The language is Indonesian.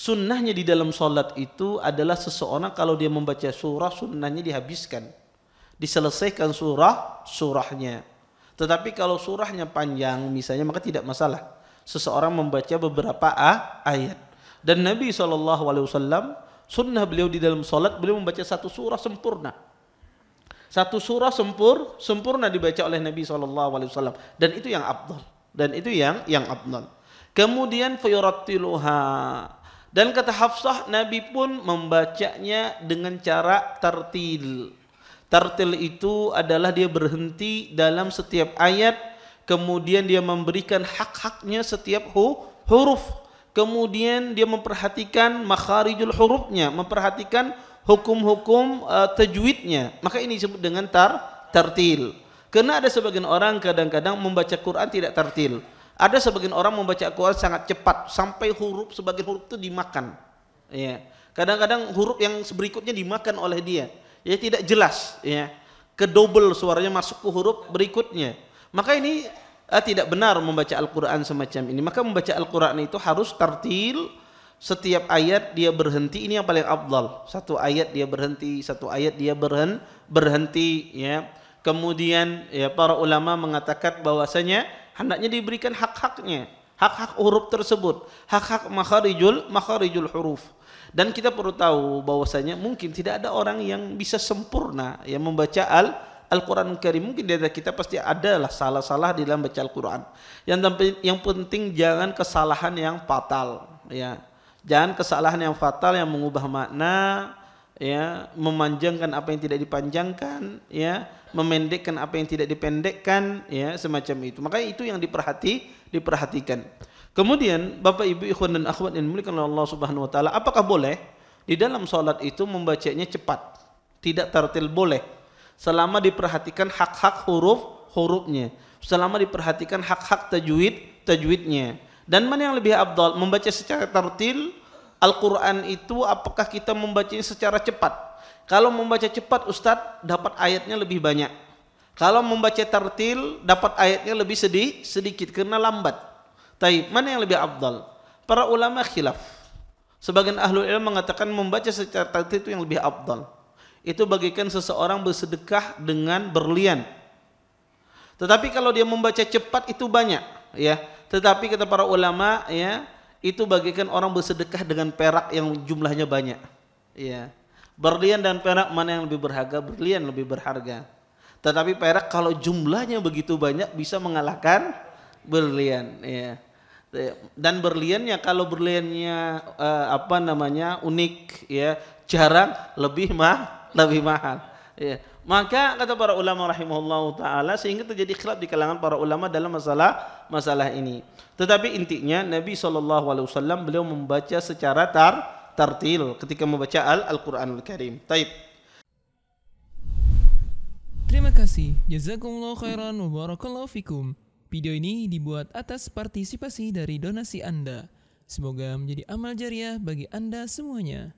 Sunnahnya di dalam sholat itu adalah seseorang kalau dia membaca surah, sunnahnya dihabiskan, diselesaikan surahnya. Tetapi kalau surahnya panjang misalnya, maka tidak masalah seseorang membaca beberapa ayat. Dan Nabi SAW, sunnah beliau di dalam sholat, beliau membaca satu surah sempurna. Satu surah sempurna dibaca oleh Nabi SAW, dan itu yang afdal. Dan itu yang afdal. Kemudian fayurattiluha, dan kata Hafsah, Nabi pun membacanya dengan cara tartil. Tartil itu adalah dia berhenti dalam setiap ayat, kemudian dia memberikan hak-haknya setiap huruf. Kemudian dia memperhatikan makharijul hurufnya, memperhatikan hukum-hukum tajwidnya. Maka ini disebut dengan tartil. Karena ada sebagian orang kadang-kadang membaca Quran tidak tartil. Ada sebagian orang membaca Al-Quran sangat cepat sampai sebagian huruf itu dimakan. Ya. Kadang-kadang huruf yang berikutnya dimakan oleh dia. Ya, tidak jelas. Ya. Kedouble suaranya masuk ke huruf berikutnya. Maka ini tidak benar membaca Al-Quran semacam ini. Maka membaca Al-Quran itu harus tartil. Setiap ayat dia berhenti. Ini yang paling afdal. Satu ayat dia berhenti, satu ayat dia berhenti. Ya. Kemudian ya, para ulama mengatakan bahwasanya hendaknya diberikan hak-haknya, hak-hak huruf tersebut, hak-hak makharijul huruf. Dan kita perlu tahu bahwasanya mungkin tidak ada orang yang bisa sempurna yang membaca Al-Quran Karim. Mungkin di kita pasti adalah salah-salah di dalam baca Al-Quran. Yang penting jangan kesalahan yang fatal, ya. Jangan kesalahan yang fatal yang mengubah makna, ya, memanjangkan apa yang tidak dipanjangkan, ya, memendekkan apa yang tidak dipendekkan, ya, semacam itu. Maka itu yang diperhatikan. Kemudian Bapak Ibu ikhwan dan akhwat yang dimuliakan oleh Allah Subhanahu wa taala, apakah boleh di dalam salat itu membacanya cepat? Tidak tartil, boleh. Selama diperhatikan hak-hak hurufnya, selama diperhatikan hak-hak tajwidnya. Dan mana yang lebih afdal, membaca secara tartil Al-Quran itu apakah kita membacanya secara cepat? Kalau membaca cepat Ustadz dapat ayatnya lebih banyak. Kalau membaca tartil dapat ayatnya lebih sedikit karena lambat. Taib, mana yang lebih afdal? Para ulama khilaf. Sebagian ahlul ilmu mengatakan membaca secara tartil itu yang lebih afdal. Itu bagaikan seseorang bersedekah dengan berlian. Tetapi kalau dia membaca cepat itu banyak, ya. Tetapi kata para ulama, ya, itu bagaikan orang bersedekah dengan perak yang jumlahnya banyak. Ya. Berlian dan perak mana yang lebih berharga? Berlian lebih berharga. Tetapi perak kalau jumlahnya begitu banyak bisa mengalahkan berlian. Ya. Dan berliannya kalau berliannya unik, ya, jarang, lebih mahal. Ya. Maka kata para ulama rahimahullah taala, sehingga terjadi khilaf di kalangan para ulama dalam masalah ini. Tetapi intinya Nabi SAW beliau membaca secara tartil ketika membaca Al-Quranul Karim. Taib. Terima kasih. Jazakumullah khairan wa barakallahu fikum. Video ini dibuat atas partisipasi dari donasi Anda. Semoga menjadi amal jariah bagi Anda semuanya.